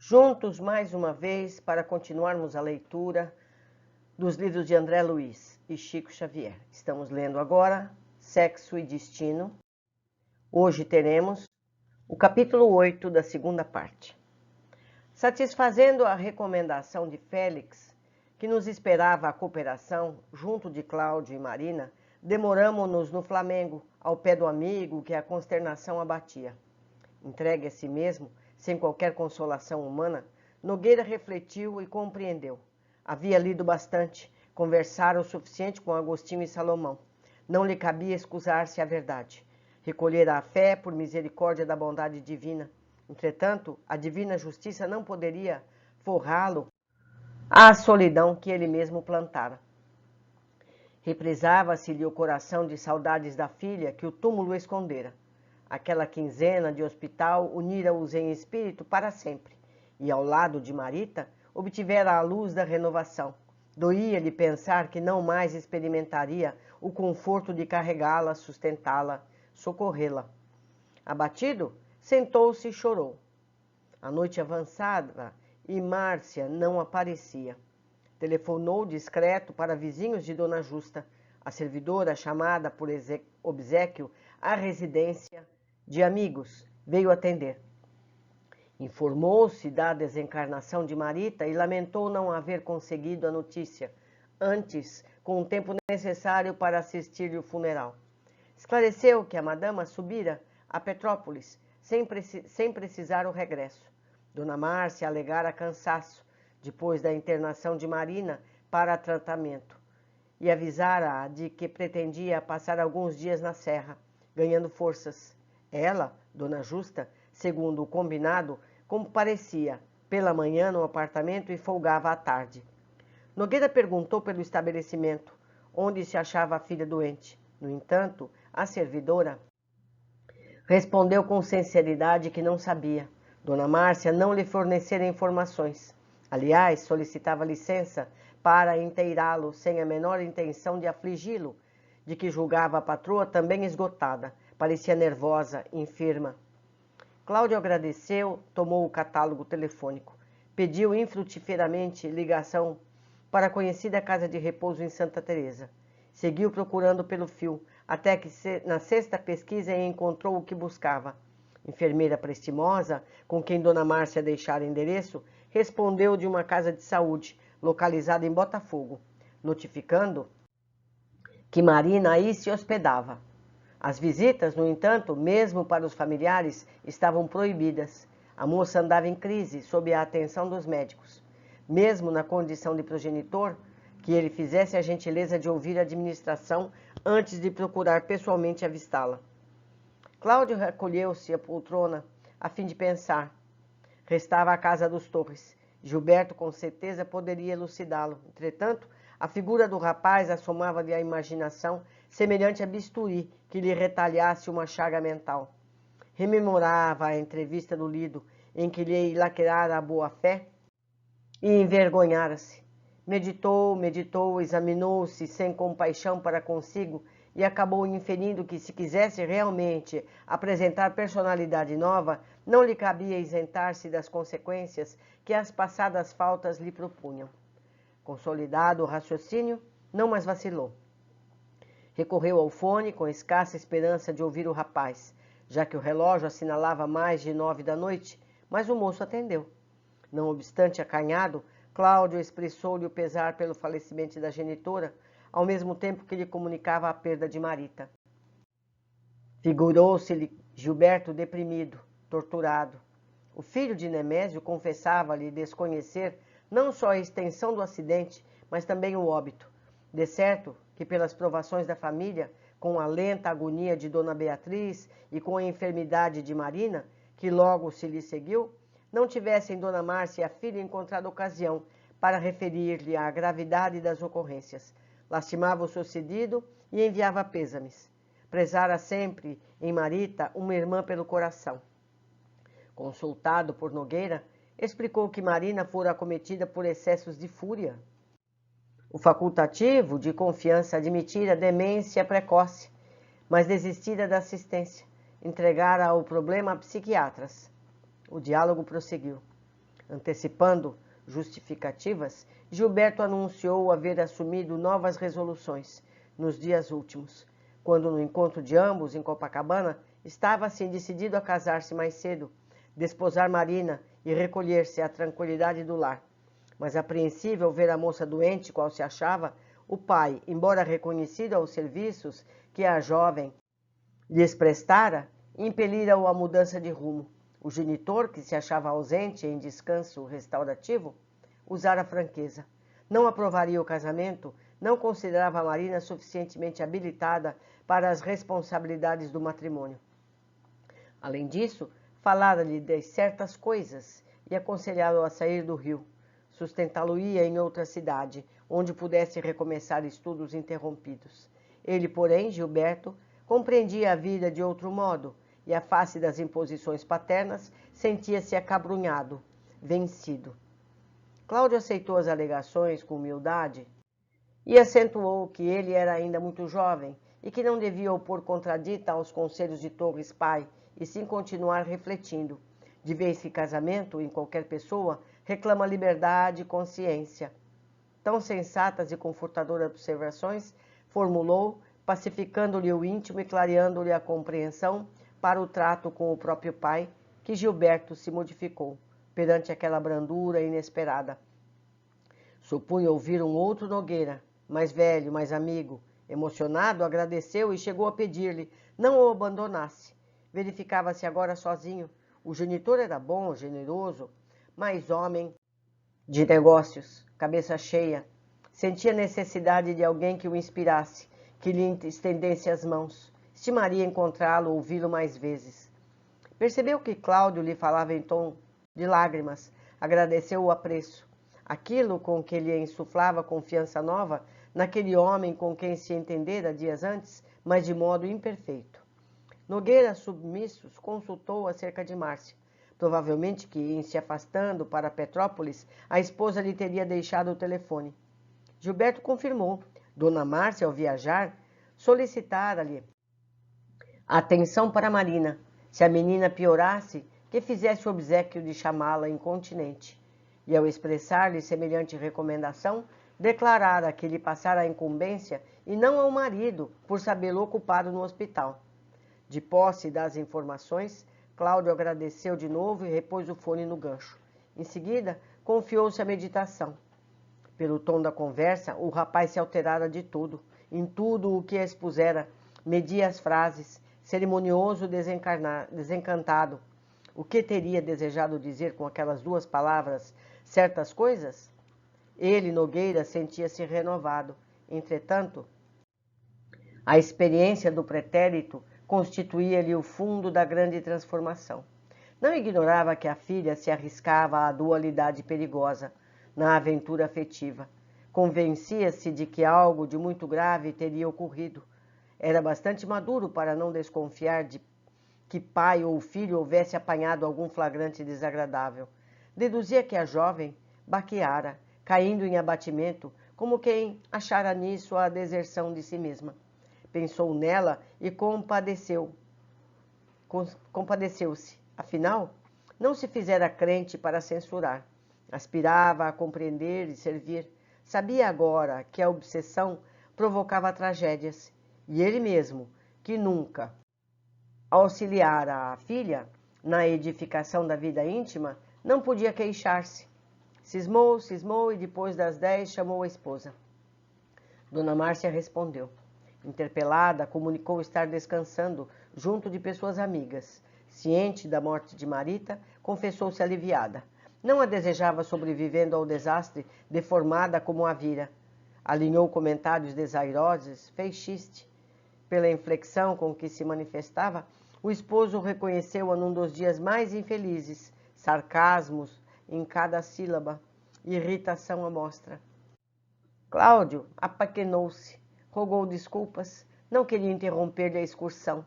juntos mais uma vez para continuarmos a leitura dos livros de André Luiz e Chico Xavier. Estamos lendo agora Sexo e Destino. Hoje teremos o capítulo 8 da segunda parte. Satisfazendo a recomendação de Félix, que nos esperava a cooperação, junto de Cláudio e Marina, demoramo-nos no Flamengo, ao pé do amigo que a consternação abatia. Entregue a si mesmo, sem qualquer consolação humana, Nogueira refletiu e compreendeu. Havia lido bastante, conversara o suficiente com Agostinho e Salomão. Não lhe cabia excusar-se à verdade. Recolhera a fé por misericórdia da bondade divina. Entretanto, a divina justiça não poderia forrá-lo à solidão que ele mesmo plantara. Reprisava-se-lhe o coração de saudades da filha que o túmulo escondera. Aquela quinzena de hospital unira-os em espírito para sempre, e ao lado de Marita obtivera a luz da renovação. Doía-lhe pensar que não mais experimentaria o conforto de carregá-la, sustentá-la, socorrê-la. Abatido, sentou-se e chorou. A noite avançava e Márcia não aparecia. Telefonou discreto para vizinhos de Dona Justa, a servidora chamada por obséquio à residência de amigos, veio atender. Informou-se da desencarnação de Marita e lamentou não haver conseguido a notícia, antes com o tempo necessário para assistir-lhe o funeral. Esclareceu que a madama subira a Petrópolis, sem precisar o regresso. Dona Márcia alegara cansaço, depois da internação de Marina para tratamento, e avisara-a de que pretendia passar alguns dias na serra, ganhando forças. Ela, Dona Justa, segundo o combinado, comparecia pela manhã no apartamento e folgava à tarde. Nogueira perguntou pelo estabelecimento, onde se achava a filha doente. No entanto, a servidora respondeu com sinceridade que não sabia. Dona Márcia não lhe fornecera informações. Aliás, solicitava licença para inteirá-lo sem a menor intenção de afligi-lo, de que julgava a patroa também esgotada. Parecia nervosa, enferma. Cláudio agradeceu, tomou o catálogo telefônico. Pediu infrutiferamente ligação para a conhecida casa de repouso em Santa Teresa. Seguiu procurando pelo fio, até que na sexta pesquisa encontrou o que buscava. Enfermeira prestimosa, com quem Dona Márcia deixara endereço, respondeu de uma casa de saúde, localizada em Botafogo, notificando que Marina aí se hospedava. As visitas, no entanto, mesmo para os familiares, estavam proibidas. A moça andava em crise, sob a atenção dos médicos. Mesmo na condição de progenitor, que ele fizesse a gentileza de ouvir a administração antes de procurar pessoalmente avistá-la. Cláudio recolheu-se à poltrona, a fim de pensar. Restava a casa dos Torres. Gilberto, com certeza, poderia elucidá-lo. Entretanto, a figura do rapaz assomava-lhe a imaginação, semelhante a bisturi que lhe retalhasse uma chaga mental. Rememorava a entrevista do Lido, em que lhe lacrara a boa-fé e envergonhara-se. Meditou, examinou-se sem compaixão para consigo e acabou inferindo que, se quisesse realmente apresentar personalidade nova, não lhe cabia isentar-se das consequências que as passadas faltas lhe propunham. Consolidado o raciocínio, não mais vacilou. Recorreu ao fone com escassa esperança de ouvir o rapaz, já que o relógio assinalava mais de 9 da noite, mas o moço atendeu. Não obstante acanhado, Cláudio expressou-lhe o pesar pelo falecimento da genitora, ao mesmo tempo que lhe comunicava a perda de Marita. Figurou-se-lhe Gilberto deprimido, torturado. O filho de Nemésio confessava-lhe desconhecer não só a extensão do acidente, mas também o óbito. De certo que, pelas provações da família, com a lenta agonia de Dona Beatriz e com a enfermidade de Marina, que logo se lhe seguiu, não tivessem Dona Márcia e a filha encontrado ocasião para referir-lhe a gravidade das ocorrências. Lastimava o sucedido e enviava pêsames. Prezara sempre em Marita uma irmã pelo coração. Consultado por Nogueira, explicou que Marina fora acometida por excessos de fúria. O facultativo de confiança admitira demência precoce, mas desistira da assistência, entregara o problema a psiquiatras. O diálogo prosseguiu. Antecipando justificativas, Gilberto anunciou haver assumido novas resoluções nos dias últimos, quando no encontro de ambos em Copacabana estava assim decidido a casar-se mais cedo, desposar Marina e recolher-se à tranquilidade do lar. Mas apreensivo ao ver a moça doente, qual se achava, o pai, embora reconhecido aos serviços que a jovem lhes prestara, impelira-o à mudança de rumo. O genitor, que se achava ausente em descanso restaurativo, usara franqueza. Não aprovaria o casamento, não considerava a Marina suficientemente habilitada para as responsabilidades do matrimônio. Além disso, falara-lhe de certas coisas e aconselhá-lo a sair do Rio. Sustentá-lo-ia em outra cidade, onde pudesse recomeçar estudos interrompidos. Ele, porém, Gilberto, compreendia a vida de outro modo, e à face das imposições paternas, sentia-se acabrunhado, vencido. Cláudio aceitou as alegações com humildade e acentuou que ele era ainda muito jovem e que não devia opor contradita aos conselhos de Torres pai, e sim continuar refletindo, de vez que casamento, em qualquer pessoa, reclama liberdade e consciência. Tão sensatas e confortadoras observações formulou, pacificando-lhe o íntimo e clareando-lhe a compreensão para o trato com o próprio pai, que Gilberto se modificou perante aquela brandura inesperada. Supunha ouvir um outro Nogueira, mais velho, mais amigo. Emocionado, agradeceu e chegou a pedir-lhe não o abandonasse. Verificava-se agora sozinho. O genitor era bom, generoso, mas homem de negócios, cabeça cheia. Sentia necessidade de alguém que o inspirasse, que lhe estendesse as mãos. Estimaria encontrá-lo, ouvi-lo mais vezes. Percebeu que Cláudio lhe falava em tom de lágrimas. Agradeceu o apreço. Aquilo com que lhe insuflava confiança nova naquele homem com quem se entendera dias antes, mas de modo imperfeito. Nogueira, submissos, consultou acerca de Márcia. Provavelmente que, em se afastando para Petrópolis, a esposa lhe teria deixado o telefone. Gilberto confirmou. Dona Márcia, ao viajar, solicitara-lhe atenção para Marina. Se a menina piorasse, que fizesse o obséquio de chamá-la incontinente. E, ao expressar-lhe semelhante recomendação, declarara que lhe passara a incumbência e não ao marido, por sabê-lo ocupado no hospital. De posse das informações, Cláudio agradeceu de novo e repôs o fone no gancho. Em seguida, confiou-se à meditação. Pelo tom da conversa, o rapaz se alterara de tudo. Em tudo o que expusera, media as frases, cerimonioso, desencantado. O que teria desejado dizer com aquelas duas palavras certas coisas? Ele, Nogueira, sentia-se renovado. Entretanto, a experiência do pretérito constituía-lhe o fundo da grande transformação. Não ignorava que a filha se arriscava à dualidade perigosa, na aventura afetiva. Convencia-se de que algo de muito grave teria ocorrido. Era bastante maduro para não desconfiar de que pai ou filho houvesse apanhado algum flagrante desagradável. Deduzia que a jovem baqueara, caindo em abatimento, como quem achara nisso a deserção de si mesma. Pensou nela e compadeceu-se. Afinal, não se fizera crente para censurar. Aspirava a compreender e servir. Sabia agora que a obsessão provocava tragédias. E ele mesmo, que nunca auxiliara a filha na edificação da vida íntima, não podia queixar-se. Cismou e depois das 10 chamou a esposa. Dona Márcia respondeu. Interpelada, comunicou estar descansando junto de pessoas amigas. Ciente da morte de Marita, confessou-se aliviada. Não a desejava sobrevivendo ao desastre, deformada como a vira. Alinhou comentários desairosos, fez xiste. Pela inflexão com que se manifestava, o esposo reconheceu-a num dos dias mais infelizes, sarcasmos em cada sílaba, irritação à mostra. Cláudio apaquenou-se, rogou desculpas, não queria interromper-lhe a excursão.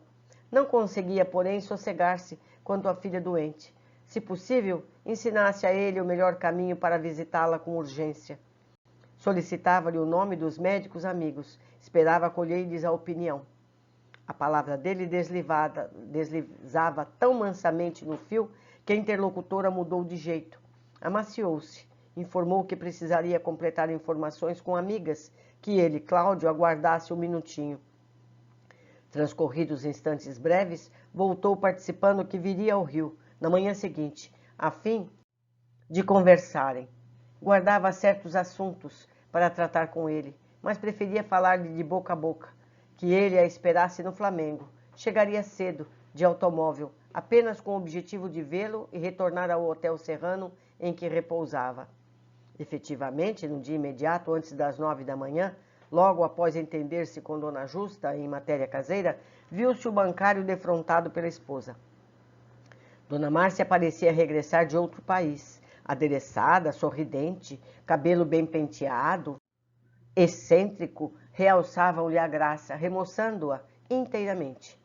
Não conseguia, porém, sossegar-se quanto à filha doente. Se possível, ensinasse a ele o melhor caminho para visitá-la com urgência. Solicitava-lhe o nome dos médicos amigos, esperava colher-lhes a opinião. A palavra dele deslizava tão mansamente no fio que a interlocutora mudou de jeito. amaciou-se, informou que precisaria completar informações com amigas, que ele, Cláudio, aguardasse um minutinho. Transcorridos instantes breves, voltou participando que viria ao Rio, na manhã seguinte, a fim de conversarem. Guardava certos assuntos para tratar com ele, mas preferia falar-lhe de boca a boca, que ele a esperasse no Flamengo. Chegaria cedo, de automóvel, apenas com o objetivo de vê-lo e retornar ao Hotel Serrano em que repousava. Efetivamente, no dia imediato, antes das 9 da manhã, logo após entender-se com Dona Justa em matéria caseira, viu-se o bancário defrontado pela esposa. Dona Márcia parecia regressar de outro país, adereçada, sorridente, cabelo bem penteado, excêntrico, realçavam-lhe a graça, remoçando-a inteiramente.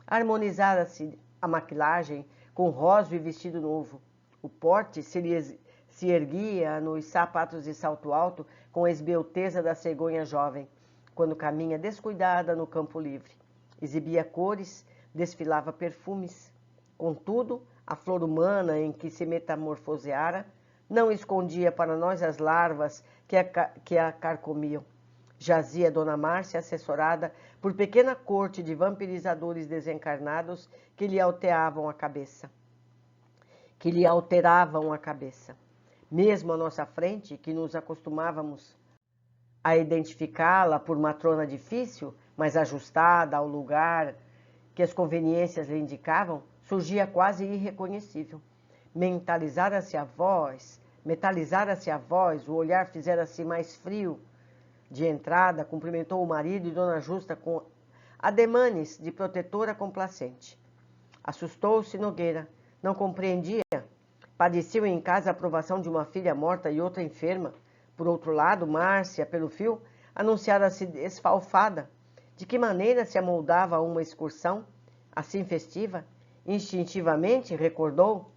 Harmonizara-se a maquilagem com rosa e vestido novo. O porte se erguia nos sapatos de salto alto com a esbelteza da cegonha jovem, quando caminha descuidada no campo livre. Exibia cores, desfilava perfumes. Contudo, a flor humana em que se metamorfoseara não escondia para nós as larvas que a carcomiam. Jazia Dona Márcia, assessorada por pequena corte de vampirizadores desencarnados que lhe alteravam a cabeça. Mesmo à nossa frente, que nos acostumávamos a identificá-la por matrona difícil, mas ajustada ao lugar que as conveniências lhe indicavam, surgia quase irreconhecível. Metalizara-se a voz, o olhar fizera-se mais frio. De entrada, cumprimentou o marido e Dona Justa com ademanes de protetora complacente. Assustou-se Nogueira, não compreendia. Padeciam em casa a provação de uma filha morta e outra enferma. Por outro lado, Márcia, pelo fio, anunciara-se esfalfada. De que maneira se amoldava a uma excursão, assim festiva? Instintivamente recordou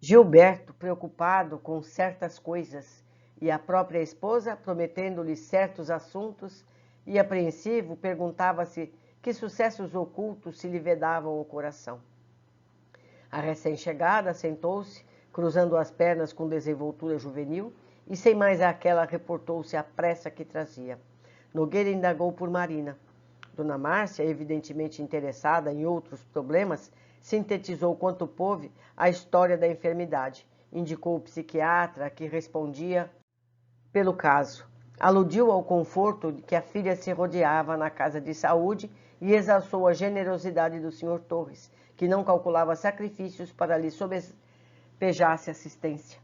Gilberto, preocupado com certas coisas, e a própria esposa, prometendo-lhe certos assuntos, e apreensivo, perguntava-se que sucessos ocultos se lhe vedavam o coração. A recém-chegada sentou-se, cruzando as pernas com desenvoltura juvenil, e sem mais aquela reportou-se à pressa que trazia. Nogueira indagou por Marina. Dona Márcia, evidentemente interessada em outros problemas, sintetizou quanto pôde a história da enfermidade. Indicou o psiquiatra, que respondia pelo caso. Aludiu ao conforto de que a filha se rodeava na casa de saúde e exalçou a generosidade do Sr. Torres, que não calculava sacrifícios para lhe sobejasse assistência.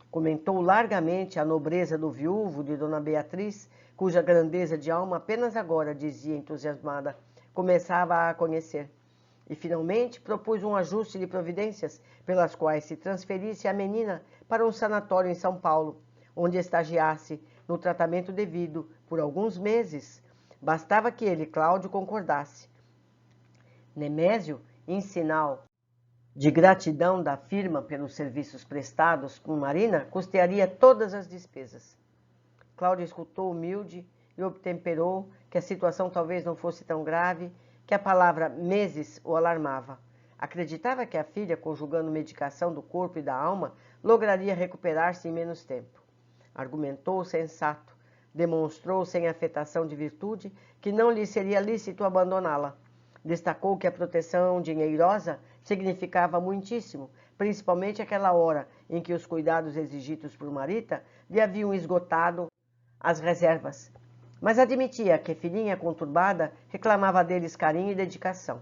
Comentou largamente a nobreza do viúvo de Dona Beatriz, cuja grandeza de alma apenas agora, dizia entusiasmada, começava a conhecer. E, finalmente, propôs um ajuste de providências pelas quais se transferisse a menina para um sanatório em São Paulo, onde estagiasse no tratamento devido por alguns meses. Bastava que ele, Cláudio, concordasse. Nemésio, em sinal de gratidão da firma pelos serviços prestados com Marina, custearia todas as despesas. Cláudio escutou humilde e obtemperou que a situação talvez não fosse tão grave, que a palavra meses o alarmava. Acreditava que a filha, conjugando medicação do corpo e da alma, lograria recuperar-se em menos tempo. Argumentou sensato, demonstrou sem afetação de virtude que não lhe seria lícito abandoná-la. Destacou que a proteção dinheirosa significava muitíssimo, principalmente aquela hora em que os cuidados exigidos por Marita lhe haviam esgotado as reservas. Mas admitia que filhinha conturbada reclamava deles carinho e dedicação.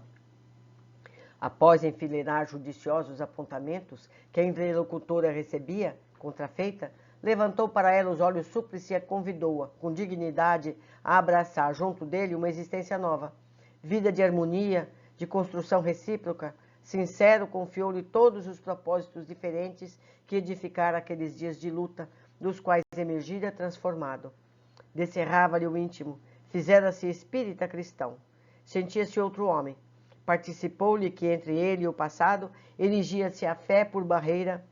Após enfileirar judiciosos apontamentos que a interlocutora recebia, contrafeita, levantou para ela os olhos súplices e a convidou-a, com dignidade, a abraçar junto dele uma existência nova. Vida de harmonia, de construção recíproca, sincero confiou-lhe todos os propósitos diferentes que edificara aqueles dias de luta, dos quais emergira transformado. Descerrava-lhe o íntimo, fizera-se espírita cristão. Sentia-se outro homem. Participou-lhe que entre ele e o passado erigia-se a fé por barreira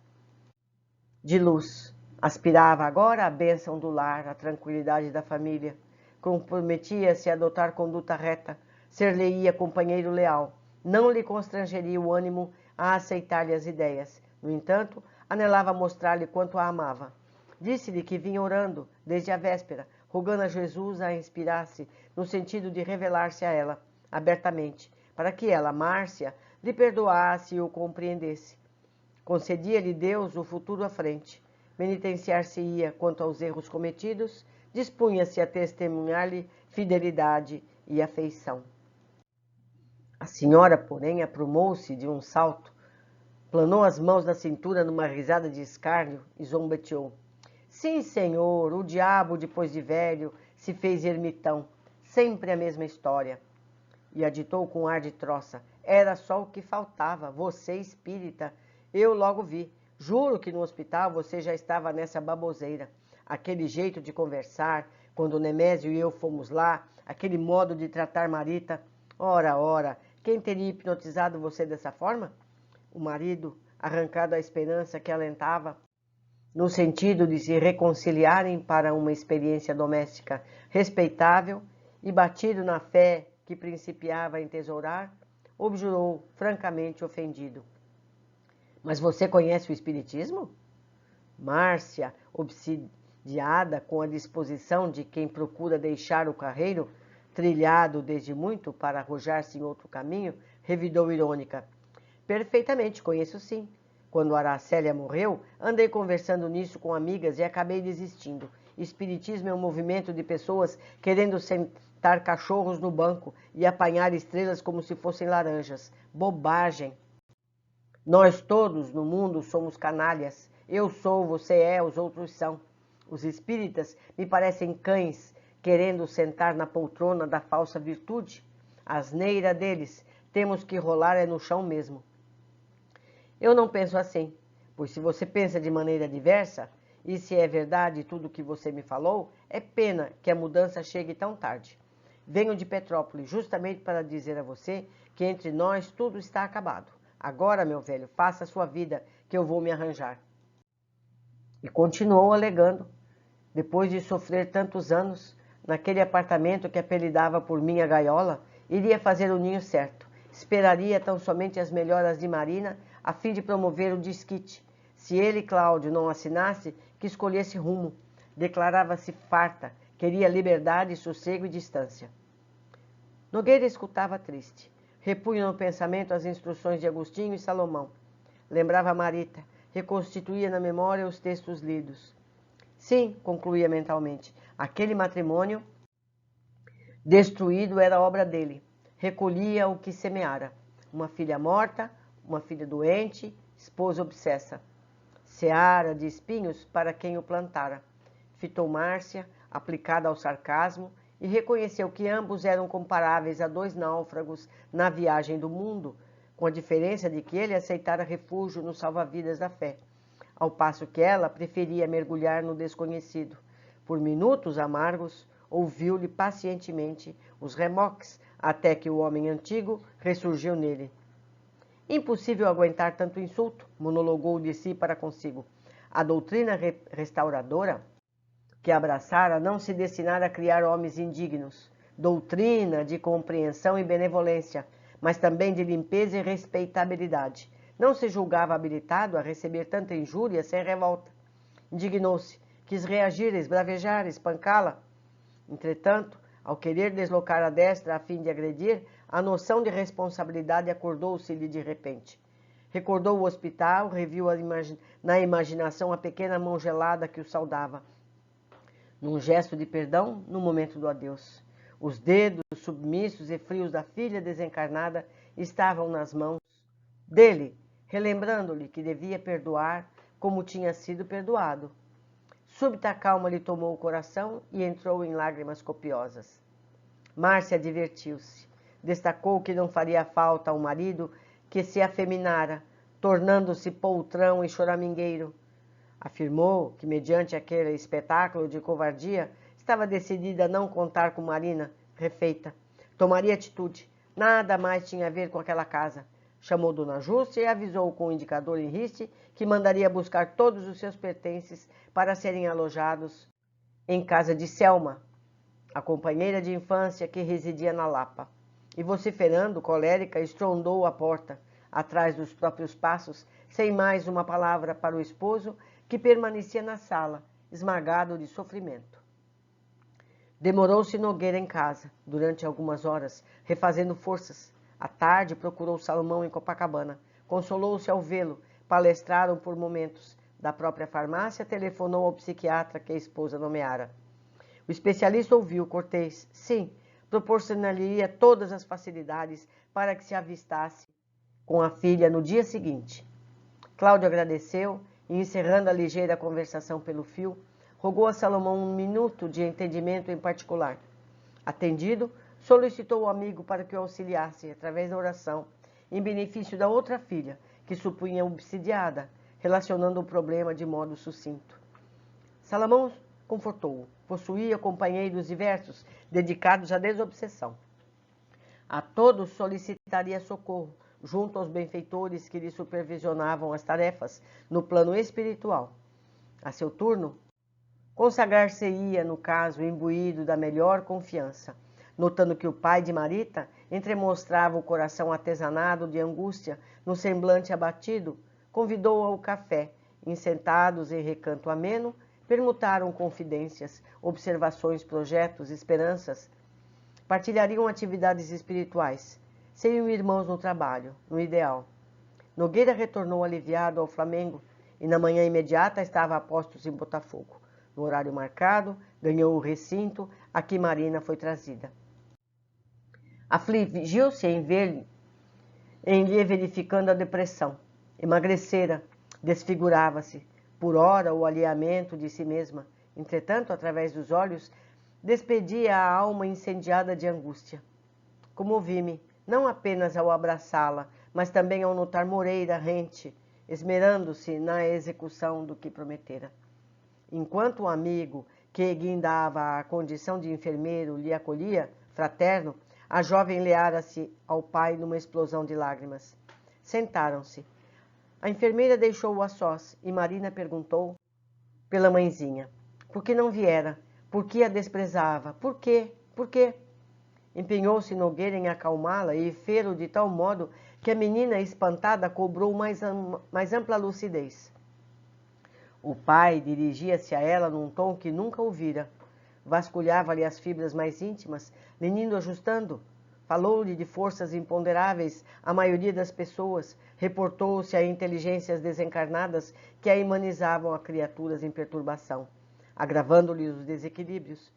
de luz. Aspirava agora à bênção do lar, à tranquilidade da família. Comprometia-se a adotar conduta reta, ser-lhe-ia companheiro leal. Não lhe constrangeria o ânimo a aceitar-lhe as ideias. No entanto, anelava mostrar-lhe quanto a amava. Disse-lhe que vinha orando desde a véspera, rogando a Jesus a inspirar-se no sentido de revelar-se a ela, abertamente, para que ela, Márcia, lhe perdoasse e o compreendesse. Concedia-lhe Deus o futuro à frente. Penitenciar-se-ia quanto aos erros cometidos, dispunha-se a testemunhar-lhe fidelidade e afeição. A senhora, porém, aprumou-se de um salto, planou as mãos na cintura numa risada de escárnio e zombeteou. Sim, senhor, o diabo, depois de velho, se fez ermitão. Sempre a mesma história. E aditou com ar de troça. Era só o que faltava. Você, espírita, eu logo vi. Juro que no hospital você já estava nessa baboseira. Aquele jeito de conversar, quando o Nemésio e eu fomos lá, aquele modo de tratar Marita. Ora, quem teria hipnotizado você dessa forma? O marido, arrancado à esperança que alentava, no sentido de se reconciliarem para uma experiência doméstica respeitável e batido na fé que principiava a entesourar, objurou francamente ofendido. Mas você conhece o Espiritismo? Márcia, obsidiada com a disposição de quem procura deixar o carreiro, trilhado desde muito para arrojar-se em outro caminho, revidou irônica. Perfeitamente, conheço sim. Quando Aracélia morreu, andei conversando nisso com amigas e acabei desistindo. Espiritismo é um movimento de pessoas querendo sentar cachorros no banco e apanhar estrelas como se fossem laranjas. Bobagem! Nós todos no mundo somos canalhas. Eu sou, você é, os outros são. Os espíritas me parecem cães querendo sentar na poltrona da falsa virtude. A asneira deles, temos que rolar é no chão mesmo. Eu não penso assim, pois se você pensa de maneira diversa, e se é verdade tudo o que você me falou, é pena que a mudança chegue tão tarde. Venho de Petrópolis justamente para dizer a você que entre nós tudo está acabado. Agora, meu velho, faça a sua vida, que eu vou me arranjar. E continuou alegando, depois de sofrer tantos anos, naquele apartamento que apelidava por minha gaiola, iria fazer o ninho certo. Esperaria tão somente as melhoras de Marina, a fim de promover o desquite. Se ele, Cláudio, não assinasse, que escolhesse rumo. Declarava-se farta, queria liberdade, sossego e distância. Nogueira escutava triste. Repunha no pensamento as instruções de Agostinho e Salomão. Lembrava Marita, reconstituía na memória os textos lidos. Sim, concluía mentalmente, aquele matrimônio destruído era obra dele. Recolhia o que semeara. Uma filha morta, uma filha doente, esposa obsessa. Seara de espinhos para quem o plantara. Fitou Márcia, aplicada ao sarcasmo, e reconheceu que ambos eram comparáveis a dois náufragos na viagem do mundo, com a diferença de que ele aceitara refúgio no salva-vidas da fé, ao passo que ela preferia mergulhar no desconhecido. Por minutos amargos, ouviu-lhe pacientemente os remoques, até que o homem antigo ressurgiu nele. Impossível aguentar tanto insulto, monologou de si para consigo. A doutrina restauradora que abraçara não se destinara a criar homens indignos. Doutrina de compreensão e benevolência, mas também de limpeza e respeitabilidade. Não se julgava habilitado a receber tanta injúria sem revolta. Indignou-se, quis reagir, esbravejar, espancá-la. Entretanto, ao querer deslocar a destra a fim de agredir, a noção de responsabilidade acordou-se-lhe de repente. Recordou o hospital, reviu na imaginação a pequena mão gelada que o saudava. Num gesto de perdão, no momento do adeus. Os dedos submissos e frios da filha desencarnada estavam nas mãos dele, relembrando-lhe que devia perdoar como tinha sido perdoado. Súbita calma lhe tomou o coração e entrou em lágrimas copiosas. Márcia divertiu-se. Destacou que não faria falta ao marido que se afeminara, tornando-se poltrão e choramingueiro. Afirmou que, mediante aquele espetáculo de covardia, estava decidida a não contar com Marina, refeita. Tomaria atitude. Nada mais tinha a ver com aquela casa. Chamou Dona Jústia e avisou com o indicador em riste que mandaria buscar todos os seus pertences para serem alojados em casa de Selma, a companheira de infância que residia na Lapa. E vociferando, colérica, estrondou a porta. atrás dos próprios passos, sem mais uma palavra para o esposo, que permanecia na sala, esmagado de sofrimento. Demorou-se Nogueira em casa, durante algumas horas, refazendo forças. À tarde, procurou Salomão em Copacabana. Consolou-se ao vê-lo, palestraram por momentos. Da própria farmácia, telefonou ao psiquiatra que a esposa nomeara. O especialista ouviu cortês. Sim, proporcionaria todas as facilidades para que se avistasse com a filha no dia seguinte. Cláudio agradeceu e, encerrando a ligeira conversação pelo fio, rogou a Salomão um minuto de entendimento em particular. Atendido, solicitou o amigo para que o auxiliasse, através da oração, em benefício da outra filha, que supunha obsidiada, relacionando o problema de modo sucinto. Salomão confortou-o. Possuía companheiros diversos, dedicados à desobsessão. A todos solicitaria socorro, junto aos benfeitores que lhe supervisionavam as tarefas no plano espiritual. A seu turno, consagrar-se-ia, no caso, imbuído da melhor confiança. Notando que o pai de Marita entremostrava o coração artesanado de angústia no semblante abatido, convidou-a ao café. E, sentados em recanto ameno, permutaram confidências, observações, projetos, esperanças. Partilhariam atividades espirituais. Seriam irmãos no trabalho, no ideal. Nogueira retornou aliviado ao Flamengo e na manhã imediata estava a postos em Botafogo. No horário marcado, ganhou o recinto a que Marina foi trazida. Afligiu-se em lhe verificando a depressão. Emagrecera, desfigurava-se. Por ora, o alheamento de si mesma. Entretanto, através dos olhos, despedia a alma incendiada de angústia. Comovi-me, não apenas ao abraçá-la, mas também ao notar Moreira rente, esmerando-se na execução do que prometera. Enquanto o amigo, que guindava a condição de enfermeiro, lhe acolhia, fraterno, a jovem leara-se ao pai numa explosão de lágrimas. Sentaram-se. A enfermeira deixou-o a sós e Marina perguntou pela mãezinha. Por que não viera? Por que a desprezava? Por quê? Por quê? Empenhou-se Nogueira em acalmá-la e fê-lo de tal modo que a menina, espantada, cobrou mais ampla lucidez. O pai dirigia-se a ela num tom que nunca ouvira. Vasculhava-lhe as fibras mais íntimas, lhe ajustando. Falou-lhe de forças imponderáveis à maioria das pessoas, reportou-se a inteligências desencarnadas que a humanizavam a criaturas em perturbação, agravando-lhe os desequilíbrios.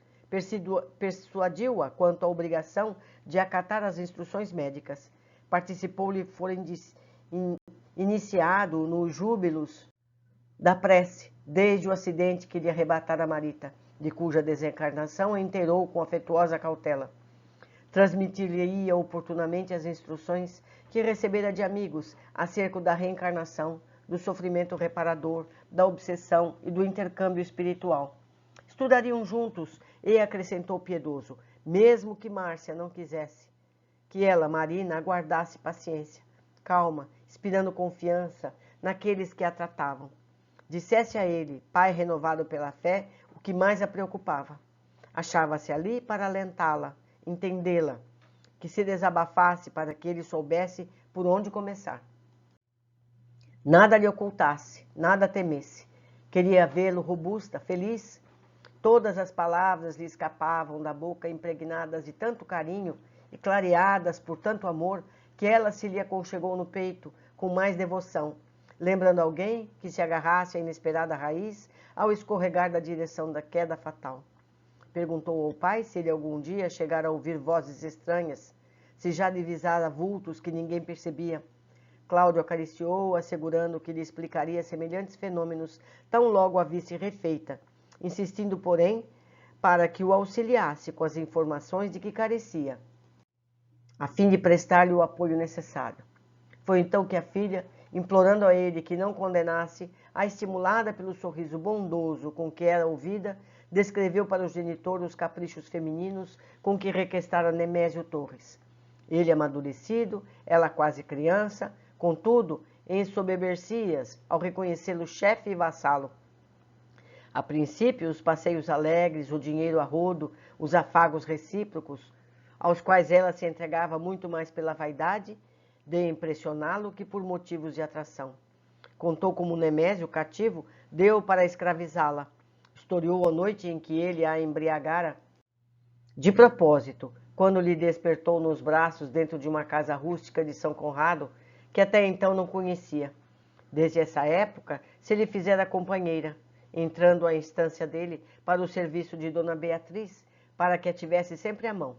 Persuadiu-a quanto à obrigação de acatar as instruções médicas. Participou-lhe fora iniciado nos júbilos da prece, desde o acidente que lhe arrebatara Marita, de cuja desencarnação inteirou com afetuosa cautela. Transmitir-lhe-ia oportunamente as instruções que recebera de amigos acerca da reencarnação, do sofrimento reparador, da obsessão e do intercâmbio espiritual. Estudariam juntos e acrescentou piedoso, mesmo que Márcia não quisesse, que ela, Marina, aguardasse paciência, calma, inspirando confiança naqueles que a tratavam. Dissesse a ele, pai renovado pela fé, o que mais a preocupava. Achava-se ali para alentá-la, entendê-la, que se desabafasse para que ele soubesse por onde começar. Nada lhe ocultasse, nada temesse. Queria vê-lo robusta, feliz. Todas as palavras lhe escapavam da boca impregnadas de tanto carinho e clareadas por tanto amor, que ela se lhe aconchegou no peito com mais devoção, lembrando alguém que se agarrasse à inesperada raiz ao escorregar da direção da queda fatal. Perguntou ao pai se ele algum dia chegara a ouvir vozes estranhas, se já divisara vultos que ninguém percebia. Cláudio acariciou-o, assegurando que lhe explicaria semelhantes fenômenos tão logo a visse refeita, insistindo, porém, para que o auxiliasse com as informações de que carecia, a fim de prestar-lhe o apoio necessário. Foi então que a filha, implorando a ele que não condenasse, a estimulada pelo sorriso bondoso com que era ouvida, descreveu para o genitor os caprichos femininos com que requestara Nemésio Torres. Ele amadurecido, ela quase criança, contudo, ensoberbecia-se ao reconhecê-lo chefe e vassalo. A princípio, os passeios alegres, o dinheiro a rodo, os afagos recíprocos, aos quais ela se entregava muito mais pela vaidade, de impressioná-lo que por motivos de atração. Contou como Nemésio, cativo, deu para escravizá-la. Historiou a noite em que ele a embriagara de propósito, quando lhe despertou nos braços dentro de uma casa rústica de São Conrado, que até então não conhecia. Desde essa época, se lhe fizera companheira, entrando à instância dele para o serviço de Dona Beatriz, para que a tivesse sempre à mão.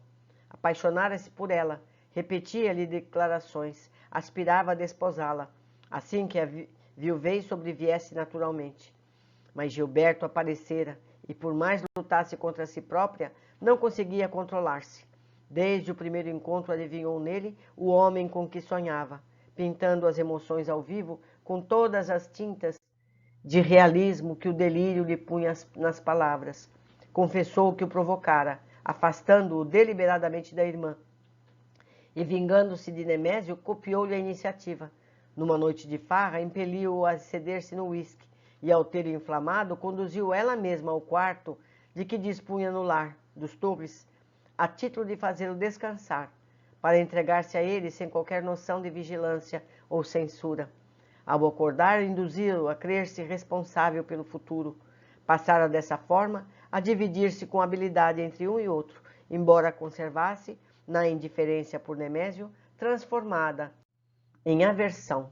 Apaixonara-se por ela, repetia-lhe declarações, aspirava a desposá-la, assim que a viuvez sobreviesse naturalmente. Mas Gilberto aparecera e, por mais lutasse contra si própria, não conseguia controlar-se. Desde o primeiro encontro adivinhou nele o homem com que sonhava, pintando as emoções ao vivo com todas as tintas de realismo que o delírio lhe punha nas palavras. Confessou que o provocara, afastando-o deliberadamente da irmã. E, vingando-se de Nemésio, copiou-lhe a iniciativa. Numa noite de farra, impeliu-o a ceder-se no uísque, e, ao ter inflamado, conduziu ela mesma ao quarto de que dispunha no lar dos Torres, a título de fazê-lo descansar, para entregar-se a ele sem qualquer noção de vigilância ou censura. Ao acordar, induziu-o a crer-se responsável pelo futuro. Passara dessa forma a dividir-se com habilidade entre um e outro, embora conservasse, na indiferença por Nemésio, transformada em aversão.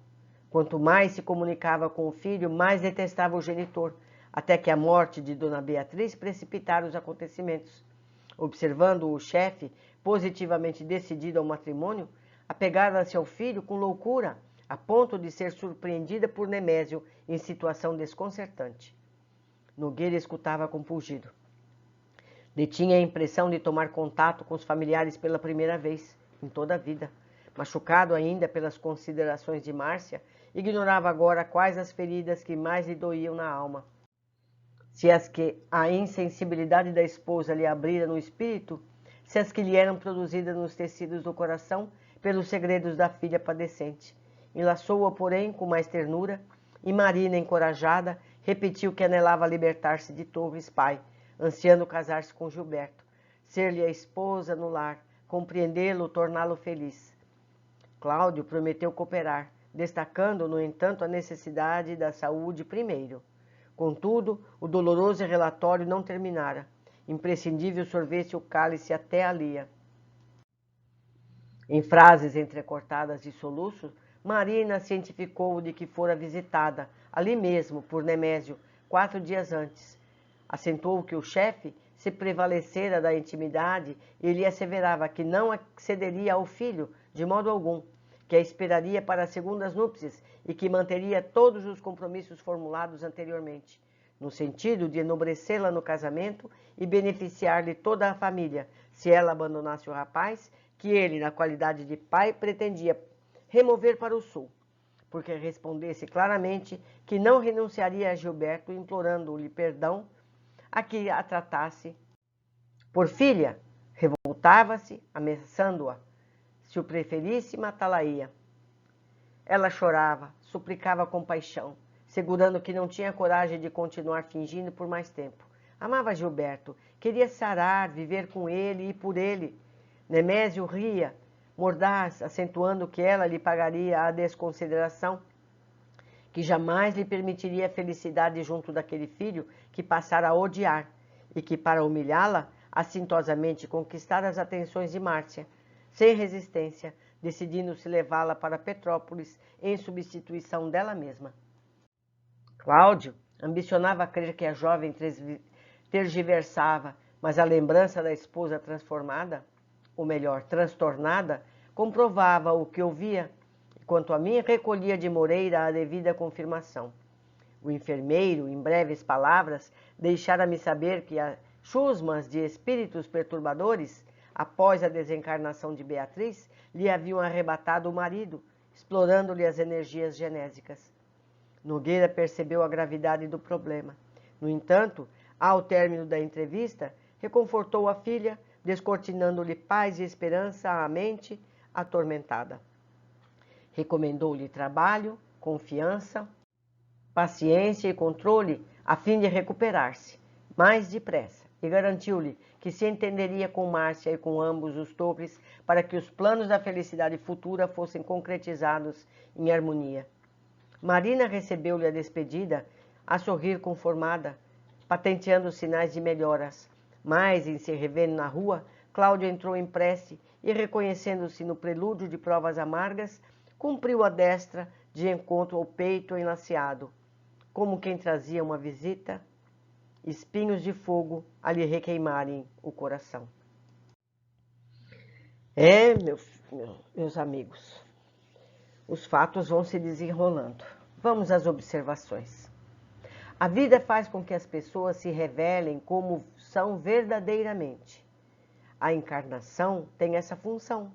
Quanto mais se comunicava com o filho, mais detestava o genitor, até que a morte de Dona Beatriz precipitara os acontecimentos. Observando o chefe, positivamente decidido ao matrimônio, apegara-se ao filho com loucura, a ponto de ser surpreendida por Nemésio em situação desconcertante. Nogueira escutava compungido. Detinha a impressão de tomar contato com os familiares pela primeira vez em toda a vida. Machucado ainda pelas considerações de Márcia, ignorava agora quais as feridas que mais lhe doíam na alma. Se as que a insensibilidade da esposa lhe abrira no espírito, se as que lhe eram produzidas nos tecidos do coração pelos segredos da filha padecente. Enlaçou-a, porém, com mais ternura, e Marina, encorajada, repetiu que anelava libertar-se de Torres, pai, ansiando casar-se com Gilberto, ser-lhe a esposa no lar, compreendê-lo, torná-lo feliz. Cláudio prometeu cooperar, destacando, no entanto, a necessidade da saúde primeiro. Contudo, o doloroso relatório não terminara. Imprescindível sorver-se o cálice até a lia. Em frases entrecortadas de soluços, Marina cientificou de que fora visitada, ali mesmo, por Nemésio, 4 dias antes. Acentuou que o chefe se prevalecera da intimidade e lhe asseverava que não accederia ao filho de modo algum, que a esperaria para as segundas núpcias e que manteria todos os compromissos formulados anteriormente, no sentido de enobrecê-la no casamento e beneficiar-lhe toda a família, se ela abandonasse o rapaz, que ele, na qualidade de pai, pretendia remover para o sul, porque respondesse claramente que não renunciaria a Gilberto, implorando-lhe perdão a que a tratasse por filha. Revoltava-se, ameaçando-a. Se o preferisse, matá-la-ia. Ela chorava, suplicava com paixão, segurando que não tinha coragem de continuar fingindo por mais tempo. Amava Gilberto, queria sarar, viver com ele e por ele. Nemésio ria, mordaz, acentuando que ela lhe pagaria a desconsideração, que jamais lhe permitiria a felicidade junto daquele filho que passara a odiar e que, para humilhá-la, assintosamente conquistara as atenções de Márcia, sem resistência, decidindo-se levá-la para Petrópolis em substituição dela mesma. Cláudio ambicionava crer que a jovem tergiversava, mas a lembrança da esposa transformada, ou melhor, transtornada, comprovava o que ouvia, e quanto a mim, recolhia de Moreira a devida confirmação. O enfermeiro, em breves palavras, deixara-me saber que as chusmas de espíritos perturbadores, após a desencarnação de Beatriz, lhe haviam arrebatado o marido, explorando-lhe as energias genésicas. Nogueira percebeu a gravidade do problema. No entanto, ao término da entrevista, reconfortou a filha, descortinando-lhe paz e esperança à mente atormentada. Recomendou-lhe trabalho, confiança, paciência e controle a fim de recuperar-se mais depressa. e garantiu-lhe que se entenderia com Márcia e com ambos os Torres para que os planos da felicidade futura fossem concretizados em harmonia. Marina recebeu-lhe a despedida, a sorrir conformada, patenteando sinais de melhoras. Mas, em se revendo na rua, Cláudio entrou em prece e, reconhecendo-se no prelúdio de provas amargas, cumpriu a destra de encontro ao peito enlaceado, como quem trazia uma visita, espinhos de fogo a lhe requeimarem o coração. Meus amigos, os fatos vão se desenrolando. Vamos às observações. A vida faz com que as pessoas se revelem como são verdadeiramente. A encarnação tem essa função,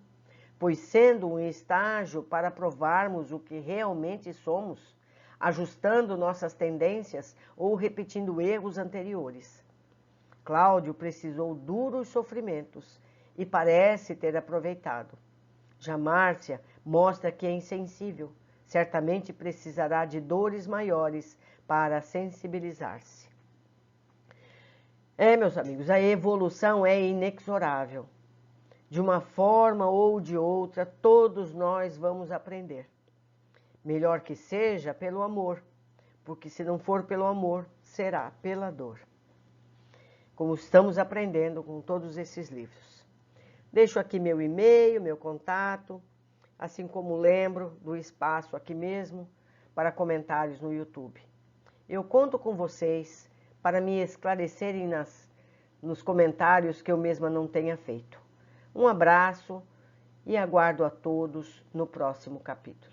pois sendo um estágio para provarmos o que realmente somos, ajustando nossas tendências ou repetindo erros anteriores. Cláudio precisou duros sofrimentos e parece ter aproveitado. Já Márcia mostra que é insensível, certamente precisará de dores maiores para sensibilizar-se. Meus amigos, a evolução é inexorável. De uma forma ou de outra, todos nós vamos aprender. Melhor que seja pelo amor, porque se não for pelo amor, será pela dor. Como estamos aprendendo com todos esses livros. Deixo aqui meu e-mail, meu contato, assim como lembro do espaço aqui mesmo para comentários no YouTube. Eu conto com vocês para me esclarecerem nos comentários que eu mesma não tenha feito. Um abraço e aguardo a todos no próximo capítulo.